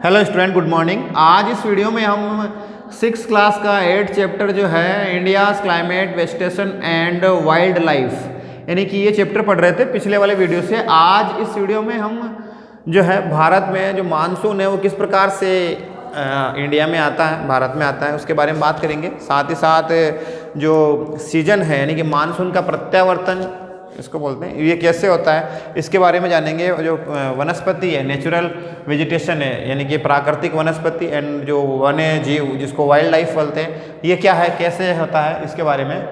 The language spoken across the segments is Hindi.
Hello student, good morning. आज इस वीडियो में हम 6th क्लास का 8th चैप्टर जो है India's climate vegetation and wild life यानी कि ये चैप्टर पढ़ रहे थे पिछले वाले वीडियो से। आज इस वीडियो में हम जो है भारत में जो मानसून है वो किस प्रकार से इंडिया में आता है, भारत में आता है, उसके बारे में बात करेंगे। साथ ही साथ जो सीजन है यानी कि मानसून का प्रत्यावर्तन इसको बोलते हैं, ये कैसे होता है इसके बारे में जानेंगे। जो वनस्पति है, नेचुरल वेजिटेशन है यानी कि प्राकृतिक वनस्पति, एंड जो वन्य जीव जिसको वाइल्ड लाइफ बोलते हैं, ये क्या है, कैसे होता है, इसके बारे में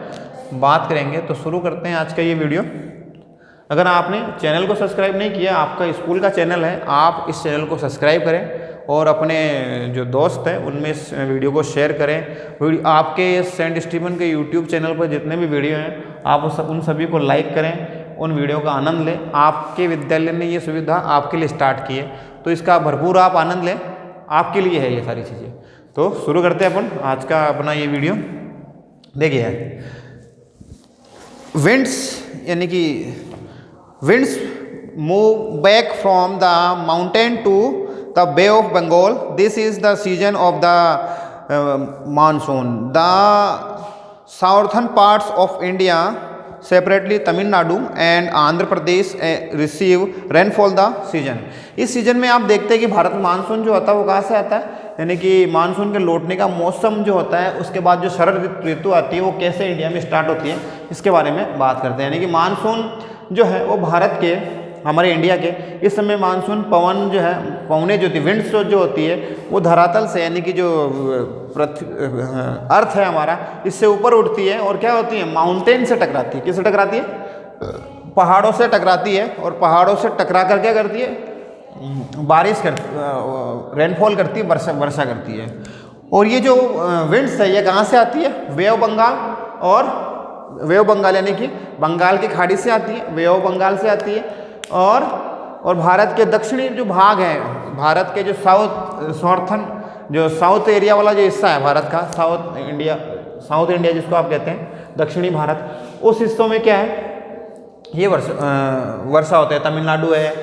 बात करेंगे। तो शुरू करते हैं आज का ये वीडियो। अगर आपने चैनल को सब्सक्राइब नहीं किया, आपका स्कूल का चैनल है, आप इस चैनल को सब्सक्राइब करें और अपने जो दोस्त हैं उनमें इस वीडियो को शेयर करें। आपके सेंट स्टीवन के यूट्यूब चैनल पर जितने भी वीडियो हैं आप उन सभी को लाइक करें, उन वीडियो का आनंद लें। आपके विद्यालय ने ये सुविधा आपके लिए स्टार्ट की है, तो इसका भरपूर आप आनंद लें, आपके लिए है ये सारी चीज़ें। तो शुरू करते हैं अपन आज का अपना ये वीडियो। देखिए, विंड्स यानी कि winds move back from the mountain to the Bay of Bengal. This is the season of the monsoon. The southern parts of India, separately Tamil Nadu and Andhra Pradesh, receive rainfall the season. इस सीजन में आप देखते हैं कि भारत में मानसून जो होता है वो कहाँ से आता है, यानी कि मानसून के लौटने का मौसम जो होता है, उसके बाद जो शरद ऋतु आती है वो कैसे इंडिया में स्टार्ट होती है, इसके बारे में बात करते हैं। यानी कि मानसून जो है वो भारत के, हमारे इंडिया के इस समय मानसून पवन जो है, पवने जो होती, विंड्स जो होती है वो धरातल से यानी कि जो अर्थ है हमारा, इससे ऊपर उठती है और क्या होती है, माउंटेन से टकराती है। किससे टकराती है? पहाड़ों से टकराती है, और पहाड़ों से टकरा कर क्या करती है, बारिश करती, रेनफॉल करती है, वर्षा करती है। और ये जो विंड्स है ये कहाँ से आती है? वे ऑफ बंगाल, और वे ऑफ बंगाल यानी कि बंगाल की खाड़ी से आती है, वे ऑफ बंगाल से आती है। और भारत के दक्षिणी जो भाग हैं, भारत के जो साउथ एरिया वाला जो हिस्सा है भारत का, साउथ इंडिया जिसको आप कहते हैं, दक्षिणी भारत, उस हिस्सों में क्या है, ये वर्षा होता है। तमिलनाडु है,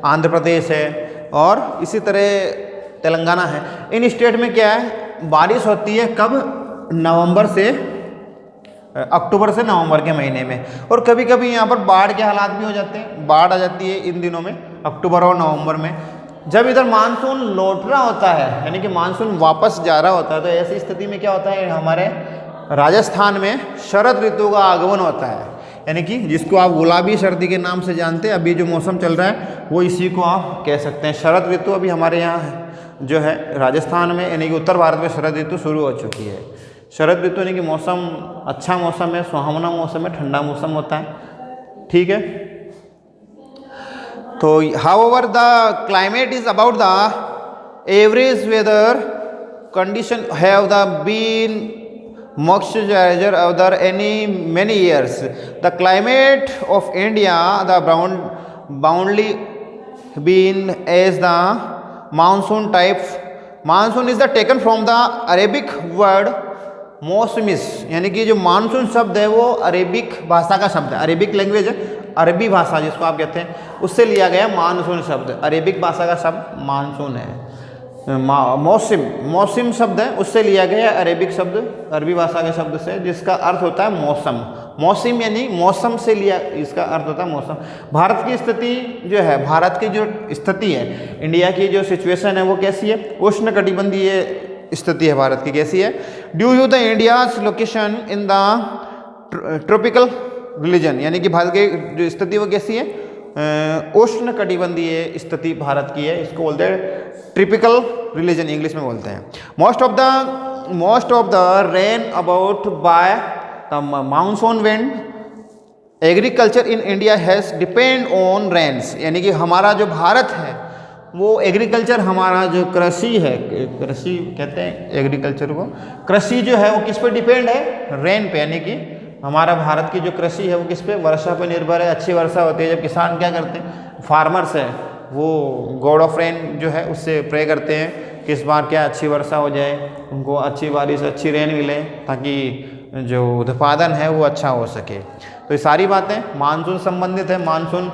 आंध्र प्रदेश है, और इसी तरह तेलंगाना है। इन स्टेट में क्या है, बारिश होती है कब? नवंबर से अक्टूबर से नवंबर के महीने में। और कभी कभी यहाँ पर बाढ़ के हालात भी हो जाते हैं, बाढ़ आ जाती है इन दिनों में, अक्टूबर और नवंबर में। जब इधर मानसून लौट रहा होता है यानी कि मानसून वापस जा रहा होता है, तो ऐसी स्थिति में क्या होता है, हमारे राजस्थान में शरद ऋतु का आगमन होता है, यानी कि जिसको आप गुलाबी सर्दी के नाम से जानते हैं। अभी जो मौसम चल रहा है वो इसी को आप कह सकते हैं शरद ऋतु। अभी हमारे यहाँ है जो है राजस्थान में, यानी कि उत्तर भारत में शरद ऋतु शुरू हो चुकी है। शरद ऋतु यानी कि मौसम अच्छा मौसम है, सुहावना मौसम है, ठंडा मौसम होता है, ठीक है। तो however the climate is about the average weather condition have the been moisturizer of the any many years. The climate of India the broadly been as the monsoon type. Monsoon is the taken from the Arabic word मौसमिस, यानी कि जो मानसून शब्द है वो अरेबिक भाषा का शब्द है, अरेबिक लैंग्वेज है, अरबी भाषा जिसको आप कहते हैं, उससे लिया गया मानसून शब्द। अरेबिक भाषा का शब्द मानसून है। मौसम शब्द है, उससे लिया गया अरेबिक शब्द, अरबी भाषा के शब्द से, जिसका अर्थ होता है मौसम। मौसम यानी मौसम से लिया, इसका अर्थ होता है मौसम। भारत की स्थिति जो है, भारत की जो स्थिति है, इंडिया की जो सिचुएशन है वो कैसी है? उष्ण कटिबंधीय स्थिति है भारत की। कैसी है? Due to the India's location in the tropical religion, यानी कि भारत की जो स्थिति वो कैसी है? उष्ण कटिबंधीय स्थिति भारत की है, इसको बोलते हैं ट्रॉपिकल रिलीजन, इंग्लिश में बोलते हैं। Most of the rain about by the monsoon wind. Agriculture in India has depend on rains, यानी कि हमारा जो भारत है वो एग्रीकल्चर, हमारा जो कृषि है, कृषि कहते हैं एग्रीकल्चर को, कृषि जो है वो किस पे डिपेंड है? रेन पे, यानी कि हमारा भारत की जो कृषि है वो किस पे? वर्षा पे निर्भर है। अच्छी वर्षा होती है जब किसान क्या करते हैं, फार्मर्स है, वो गॉड ऑफ रेन जो है उससे प्रे करते हैं कि इस बार क्या अच्छी वर्षा हो जाए, उनको अच्छी बारिश, अच्छी रेन मिले, ताकि जो उत्पादन है वो अच्छा हो सके। तो ये सारी बातें मानसून संबंधित है। मानसून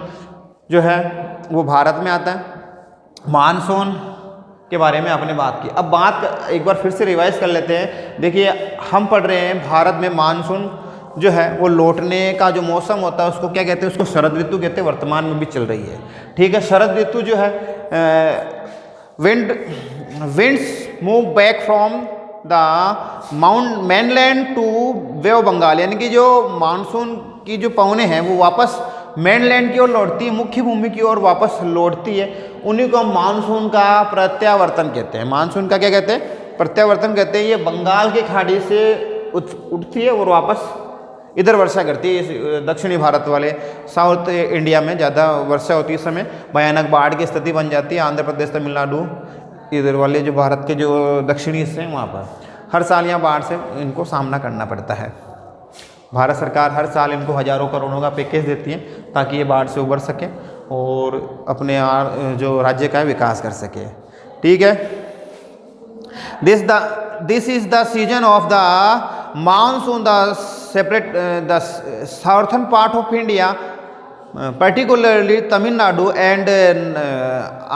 जो है वो भारत में आता है। मानसून के बारे में आपने बात की। अब बात एक बार फिर से रिवाइज कर लेते हैं। देखिए हम पढ़ रहे हैं भारत में मानसून जो है वो लौटने का जो मौसम होता है उसको क्या कहते हैं, उसको शरद ऋतु कहते हैं, वर्तमान में भी चल रही है। ठीक है, शरद ऋतु जो है winds move back from the mount mainland to bay of Bengal, यानी कि जो मानसून की जो पवने हैं वो वापस मेनलैंड की ओर लौटती है, मुख्य भूमि की ओर वापस लौटती है। उन्हीं को हम मानसून का प्रत्यावर्तन कहते हैं। मानसून का क्या कहते हैं, प्रत्यावर्तन कहते हैं। ये बंगाल की खाड़ी से उठती है और वापस इधर वर्षा करती है। दक्षिणी भारत वाले साउथ इंडिया में ज़्यादा वर्षा होती है, इस समय भयानक बाढ़ की स्थिति बन जाती है। आंध्र प्रदेश, तमिलनाडु, इधर वाले जो भारत के जो दक्षिणी हिस्से हैं वहाँ पर हर साल यहाँ बाढ़ से इनको सामना करना पड़ता है। भारत सरकार हर साल इनको हज़ारों करोड़ों का पैकेज देती है ताकि ये बाढ़ से उबर सके और अपने जो राज्य का विकास कर सके। ठीक है, this is the season of the monsoon, the separate the southern part of India, particularly Tamil Nadu and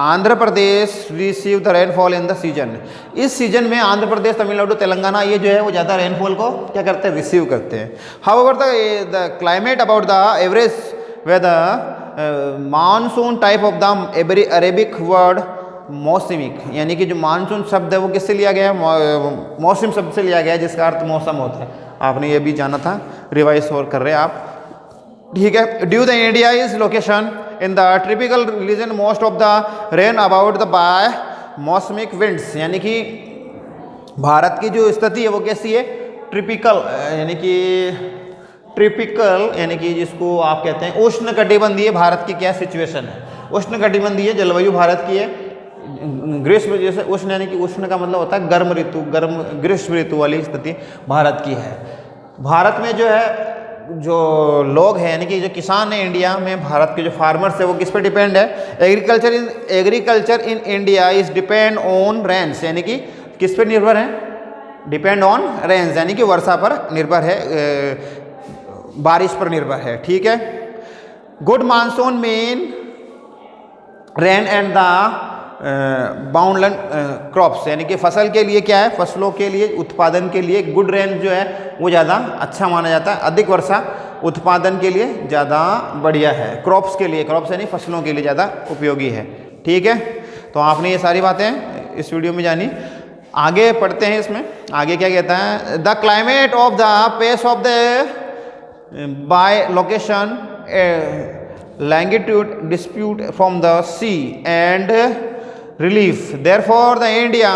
Andhra Pradesh receive the rainfall in the season. इस सीजन में आंध्र प्रदेश, तमिलनाडु, तेलंगाना ये जो है वो ज़्यादा रेनफॉल को क्या करते हैं, रिसीव करते हैं। However the climate about the average weather monsoon type of the Arabic word मौसमिक, यानी कि जो मानसून शब्द है वो किससे लिया गया है, मौसम शब्द से लिया गया है, जिसका अर्थ मौसम होता है। आपने ये भी जाना था, रिवाइज और कर रहे हैं आप। ठीक है, due the India is location in the tropical region most of the rain about the by मौसमिक विंड्स, यानी कि भारत की जो स्थिति है वो कैसी है, ट्रिपिकल, यानी कि ट्रिपिकल यानी कि जिसको आप कहते हैं उष्ण कटिबंधीय भारत की क्या सिचुएशन है। उष्ण कटिबंधीय जलवायु भारत की है। ग्रीष्म जैसे उष्ण यानी कि उष्ण का मतलब होता है गर्म ऋतु, गर्म ग्रीष्म ऋतु वाली स्थिति भारत की है। भारत में जो है जो लोग हैं यानी कि जो किसान हैं इंडिया में, भारत के जो फार्मर्स है वो किस पे डिपेंड है, agriculture in India is depend on rains, यानी कि किस पे निर्भर है, डिपेंड ऑन रेन्स, यानी कि वर्षा पर निर्भर है, बारिश पर निर्भर है। ठीक है, good monsoon mean rain and the boundland crops, यानी कि फसल के लिए क्या है, फसलों के लिए उत्पादन के लिए गुड रेन जो है वो ज़्यादा अच्छा माना जाता है। अधिक वर्षा उत्पादन के लिए ज़्यादा बढ़िया है। क्रॉप्स के लिए, क्रॉप्स यानी फसलों के लिए ज़्यादा उपयोगी है। ठीक है, तो आपने ये सारी बातें इस वीडियो में जानी। आगे पढ़ते हैं, इसमें आगे क्या कहता है, the climate of the pace of the by location longitude dispute from the sea and relief, therefore the India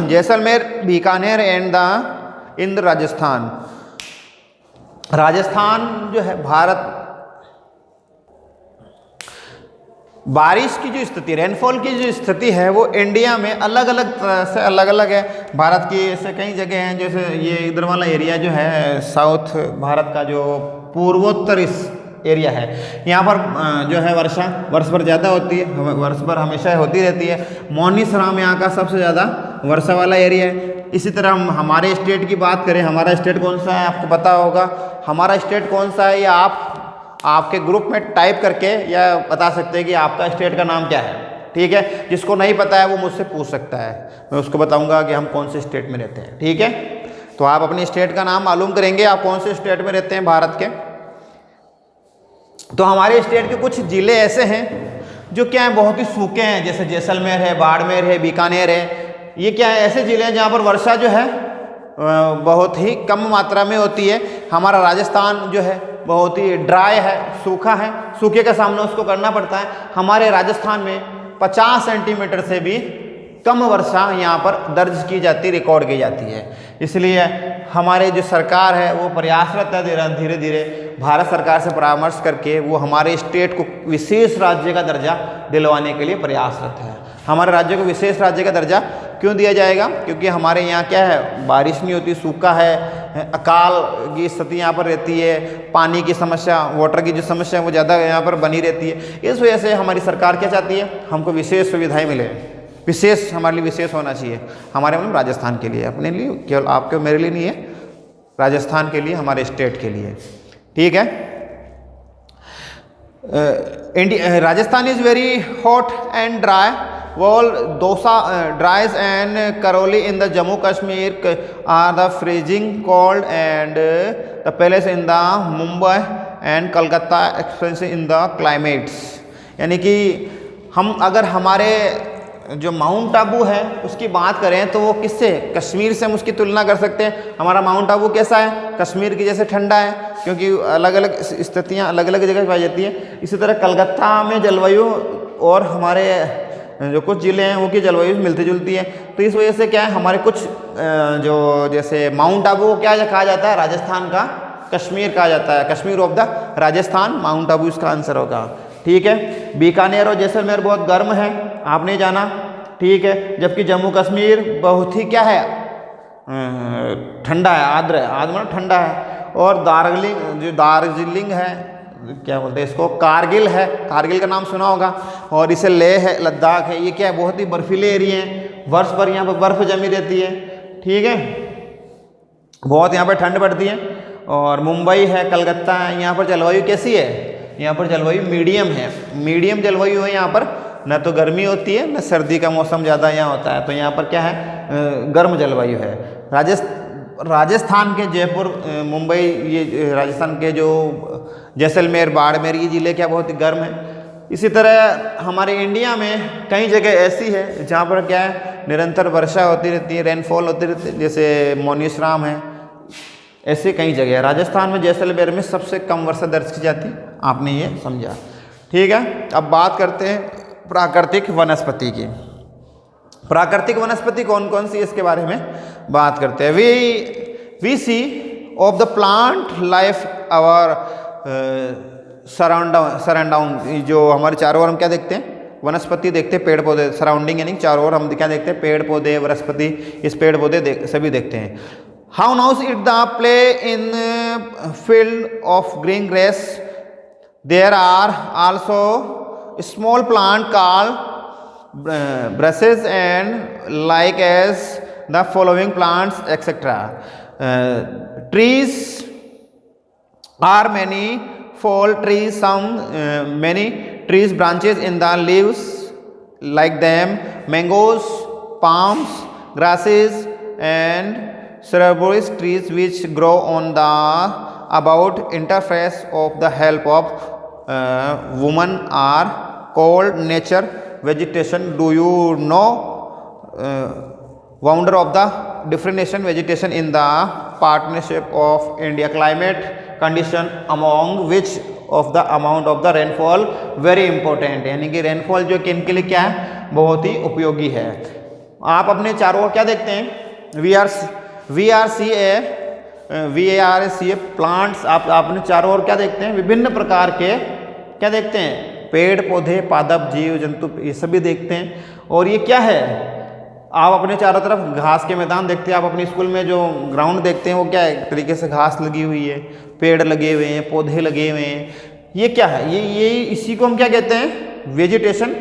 Jaisalmer, Bikaner and the इंद्र राजस्थान, राजस्थान जो है भारत, बारिश की जो स्थिति, रेनफॉल की जो स्थिति है वो इंडिया में अलग अलग तरह से अलग अलग है। भारत की ऐसे कई जगह हैं, जैसे ये इधर वाला एरिया जो है साउथ भारत का जो पूर्वोत्तर इस एरिया है, यहाँ पर जो है वर्षा वर्ष भर ज़्यादा होती है, वर्ष भर हमेशा होती रहती है। मौनीसराम यहाँ का सबसे ज़्यादा वर्षा वाला एरिया है। इसी तरह हम हमारे स्टेट की बात करें, हमारा स्टेट कौन सा है आपको पता होगा, हमारा स्टेट कौन सा है, या आप आपके ग्रुप में टाइप करके या बता सकते हैं कि आपका स्टेट का नाम क्या है। ठीक है, जिसको नहीं पता है वो मुझसे पूछ सकता है, मैं उसको बताऊँगा कि हम कौन से स्टेट में रहते हैं। ठीक है, तो आप अपने स्टेट का नाम मालूम करेंगे, आप कौन से स्टेट में रहते हैं भारत के। तो हमारे स्टेट के कुछ ज़िले ऐसे हैं जो क्या है, बहुत ही सूखे हैं, जैसे जैसलमेर है, बाड़मेर है, बीकानेर है। ये क्या है, ऐसे ज़िले हैं जहाँ पर वर्षा जो है बहुत ही कम मात्रा में होती है। हमारा राजस्थान जो है बहुत ही ड्राई है, सूखा है, सूखे का सामना उसको करना पड़ता है। हमारे राजस्थान में 50 सेंटीमीटर से भी कम वर्षा यहाँ पर दर्ज की जाती, रिकॉर्ड की जाती है। इसलिए हमारे जो सरकार है वो प्रयासरत है, धीरे धीरे भारत सरकार से परामर्श करके वो हमारे स्टेट को विशेष राज्य का दर्जा दिलवाने के लिए प्रयासरत है। हमारे राज्य को विशेष राज्य का दर्जा क्यों दिया जाएगा, क्योंकि हमारे यहाँ क्या है, बारिश नहीं होती, सूखा है, अकाल की स्थिति यहाँ पर रहती है, पानी की समस्या, वाटर की जो समस्या है वो ज़्यादा यहाँ पर बनी रहती है। इस वजह से हमारी सरकार क्या चाहती है, हमको विशेष सुविधाएँ मिले, विशेष हमारे लिए विशेष होना चाहिए। हमारे मतलब राजस्थान के लिए, अपने लिए, केवल आपके मेरे लिए नहीं है, राजस्थान के लिए, हमारे स्टेट के लिए। ठीक है, Rajasthan is very hot and dry While dosa dries and karoli in the Jammu Kashmir are the freezing cold, and the palace in the Mumbai and Kolkata expensive in the climates. यानी कि हम अगर हमारे जो माउंट आबू है उसकी बात करें तो वो किससे, कश्मीर से हम उसकी तुलना कर सकते हैं। हमारा माउंट आबू कैसा है, कश्मीर की जैसे ठंडा है, क्योंकि अलग अलग स्थितियाँ अलग अलग जगह पाई जाती है। इसी तरह कलकत्ता में जलवायु और हमारे जो कुछ ज़िले हैं वो की जलवायु मिलती जुलती है। तो इस वजह से क्या है, हमारे कुछ जो जैसे माउंट आबू क्या कहा जाता है, राजस्थान का कश्मीर कहा जाता है, Kashmir of the Rajasthan, mount Abu इसका आंसर होगा। ठीक है, बीकानेर और जैसलमेर बहुत गर्म है, आपने जाना। ठीक है, जबकि जम्मू कश्मीर बहुत ही क्या है, ठंडा है, आर्द्र है, आर्द्र मतलब ठंडा है। और दार्जिलिंग है, क्या बोलते हैं इसको, कारगिल है, कारगिल का नाम सुना होगा। और इसे लेह है, लद्दाख है, ये क्या है, बहुत ही बर्फीले एरिए हैं, वर्ष भर यहाँ पर बर्फ जमी रहती है। ठीक है, बहुत यहाँ पर ठंड पड़ती है। और मुंबई है, कलकत्ता है, यहाँ पर जलवायु कैसी है, यहाँ पर जलवायु मीडियम है, मीडियम जलवायु है यहाँ पर, न तो गर्मी होती है न सर्दी का मौसम ज़्यादा यहाँ होता है। तो यहाँ पर क्या है, गर्म जलवायु है। राजस्थान के जयपुर, मुंबई, ये राजस्थान के जो जैसलमेर, बाड़मेर, ये ज़िले क्या बहुत ही गर्म है। इसी तरह हमारे इंडिया में कई जगह ऐसी है जहाँ पर क्या है, निरंतर वर्षा होती रहती है, रेनफॉल होती रहती है, जैसे मोनीश्राम है, ऐसे कई जगह है। राजस्थान में जैसलमेर में सबसे कम वर्षा दर्ज की जाती है, आपने ये समझा। ठीक है, अब बात करते हैं प्राकृतिक वनस्पति की। प्राकृतिक वनस्पति कौन कौन सी, इसके बारे में बात करते हैं। We see of the plant life our surrounding, जो हमारे चारों ओर हम क्या देखते हैं, वनस्पति देखते हैं, पेड़ पौधे, सराउंडिंग यानी चारों ओर हम क्या देखते हैं, पेड़ पौधे, वनस्पति, इस पेड़ पौधे सभी देखते हैं। How now's it the play in field of green grace, there are also small plant called brushes and like as the following plants etc. Trees are many fall trees, some many trees branches in the leaves like them, mangoes, palms, grasses and shrubberies, trees which grow on the about interface of the help of women are called nature vegetation. Do you know wonder of the differentiation vegetation in the partnership of India climate condition among which of the amount of the rainfall very important, यानी कि रेनफॉल जो कि इनके लिए क्या है, बहुत ही उपयोगी है। आप अपने चारों ओर क्या देखते हैं, VRCA प्लांट्स, आप अपने चारों ओर क्या देखते हैं, विभिन्न प्रकार के क्या देखते हैं, पेड़ पौधे, पादप, जीव जंतु, ये सभी देखते हैं। और ये क्या है, आप अपने चारों तरफ घास के मैदान देखते हैं, आप अपने स्कूल में जो ग्राउंड देखते हैं वो क्या है, एक तरीके से घास लगी हुई है, पेड़ लगे हुए हैं, पौधे लगे हुए हैं। ये क्या है, ये इसी को हम क्या कहते हैं, वेजिटेशन,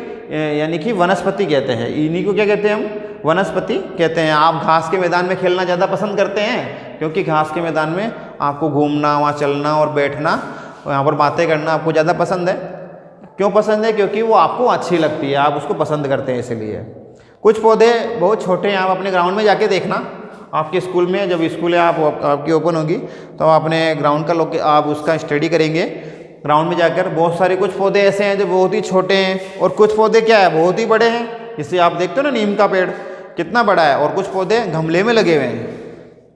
यानी कि वनस्पति कहते हैं। इन्हीं को क्या कहते हैं हम, वनस्पति कहते हैं। आप घास के मैदान में खेलना ज़्यादा पसंद करते हैं, क्योंकि घास के मैदान में आपको घूमना, वहाँ चलना और बैठना, यहाँ पर बातें करना आपको ज़्यादा पसंद है। क्यों पसंद है, क्योंकि वो आपको अच्छी लगती है, आप उसको पसंद करते हैं, इसलिए। कुछ पौधे बहुत छोटे हैं, आप अपने ग्राउंड में जाके देखना, आपके स्कूल में जब स्कूल है आपकी ओपन होगी तो अपने ग्राउंड का आप उसका स्टडी करेंगे ग्राउंड में जाकर। बहुत सारे कुछ पौधे ऐसे हैं जो बहुत ही छोटे हैं, और कुछ पौधे क्या है, बहुत ही बड़े हैं। जिससे आप देखते हो ना, नीम का पेड़ कितना बड़ा है, और कुछ पौधे गमले में लगे हुए हैं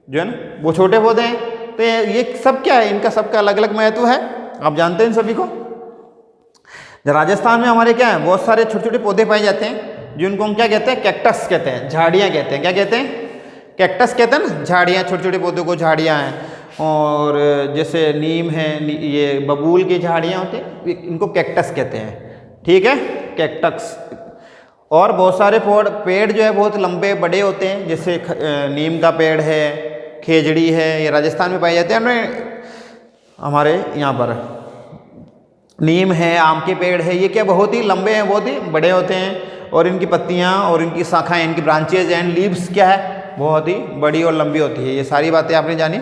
जो है ना, वो छोटे पौधे हैं। तो ये सब क्या है, इनका सबका अलग अलग महत्व है, आप जानते हैं इन सभी को। राजस्थान में हमारे क्या है, बहुत सारे छोटे छोटे पौधे पाए जाते हैं, जिनको हम क्या कहते हैं, कैक्टस कहते हैं, झाड़ियाँ कहते हैं। क्या कहते हैं, कैक्टस कहते हैं ना, झाड़ियाँ, छोटे छोटे पौधों को झाड़ियाँ हैं। और जैसे नीम है, ये बबूल की झाड़ियाँ होती हैं, इनको कैक्टस कहते हैं। ठीक है, कैक्टस। और बहुत सारे पेड़ जो है बहुत लंबे बड़े होते हैं, जैसे नीम का पेड़ है, खेजड़ी है, ये राजस्थान में पाए जाते हैं। हमारे यहाँ पर नीम है, आम के पेड़ है, ये क्या बहुत ही लंबे हैं, बहुत ही बड़े होते हैं, और इनकी पत्तियाँ और इनकी शाखाएँ, इनकी ब्रांचेज एंड लीव्स क्या है, बहुत ही बड़ी और लंबी होती है। ये सारी बातें आपने जानी।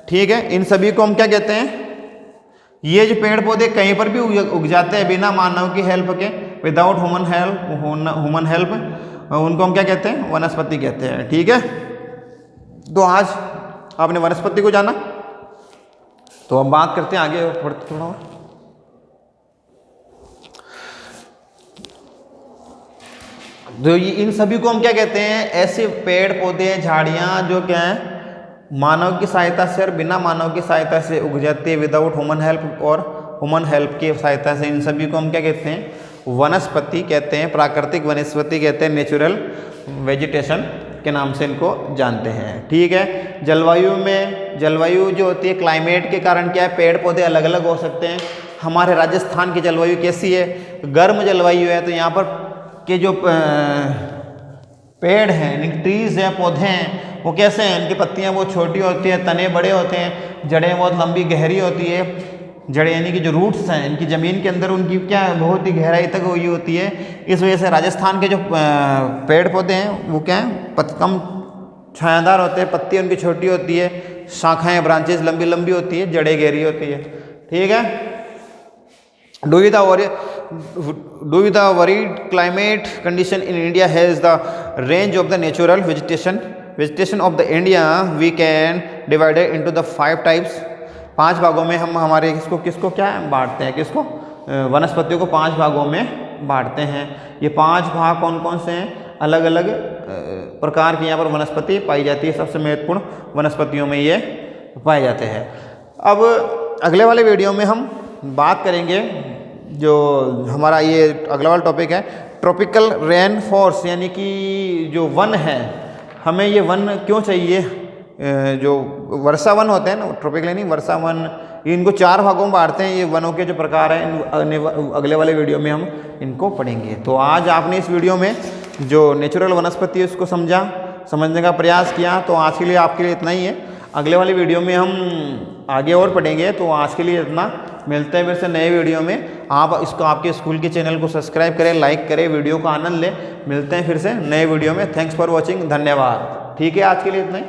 ठीक है, इन सभी को हम क्या कहते हैं, ये जो पेड़ पौधे कहीं पर भी उग जाते हैं बिना मानव की हेल्प के, विदाउट ह्यूमन हेल्प उनको हम क्या कहते हैं, वनस्पति कहते हैं। ठीक है, तो आज आपने वनस्पति को जाना, तो हम बात करते हैं आगे बढ़ते थोड़ा और। तो इन सभी को हम क्या कहते हैं, ऐसे पेड़ पौधे झाड़ियाँ जो क्या है मानव की सहायता से और बिना मानव की सहायता से उग जाती है, विदाउट ह्यूमन हेल्प और ह्यूमन हेल्प की सहायता से। इन सभी को हम क्या कहते हैं, वनस्पति कहते हैं, प्राकृतिक वनस्पति कहते हैं, नेचुरल वेजिटेशन के नाम से इनको जानते हैं। ठीक है, जलवायु जो होती है, क्लाइमेट के कारण क्या है, पेड़ पौधे अलग अलग हो सकते हैं। हमारे राजस्थान की जलवायु कैसी है, गर्म जलवायु है, तो यहाँ पर के जो पेड़ हैं, ट्रीज हैं, पौधे हैं, वो कैसे हैं, इनकी पत्तियां बहुत छोटी होती हैं, तने बड़े होते हैं, जड़ें बहुत लंबी गहरी होती है। जड़ें यानी कि जो रूट्स हैं इनकी ज़मीन के अंदर उनकी क्या बहुत ही गहराई तक हुई होती है। इस वजह से राजस्थान के जो पेड़ पौधे हैं वो क्या हैं, कम छायादार होते हैं, पत्ती उनकी छोटी होती है, शाखाएँ ब्रांचेस लंबी लंबी होती है, जड़ें गहरी होती है। ठीक है, do with the varied climate condition in India has the range of the natural vegetation of the India we can divide it into the 5 types। 5 भागों में हम हमारे किसको क्या बांटते हैं, किसको वनस्पतियों को 5 भागों में बांटते हैं। ये 5 भाग कौन कौन से हैं, अलग अलग प्रकार की यहाँ पर वनस्पति पाई जाती है, सबसे महत्वपूर्ण वनस्पतियों में ये पाए जाते हैं। अब अगले वाले वीडियो में हम बात करेंगे, जो हमारा ये अगला वाला टॉपिक है, ट्रॉपिकल रेन फॉरेस्ट, यानी कि जो वन है, हमें ये वन क्यों चाहिए। जो वर्षा वन होते हैं ना, ट्रॉपिकल नहीं वर्षा वन, इनको 4 भागों में बांटते हैं। ये वनों के जो प्रकार हैं अगले वाले वीडियो में हम इनको पढ़ेंगे। तो आज आपने इस वीडियो में जो नेचुरल वनस्पति है उसको समझने का प्रयास किया, तो आज के लिए आपके लिए इतना ही है। अगले वाले वीडियो में हम आगे और पढ़ेंगे, तो आज के लिए इतना। मिलते हैं फिर से नए वीडियो में। आप इसको आपके स्कूल के चैनल को सब्सक्राइब करें, लाइक करें, वीडियो का आनंद लें। मिलते हैं फिर से नए वीडियो में। थैंक्स फॉर वॉचिंग, धन्यवाद। ठीक है, आज के लिए इतना ही।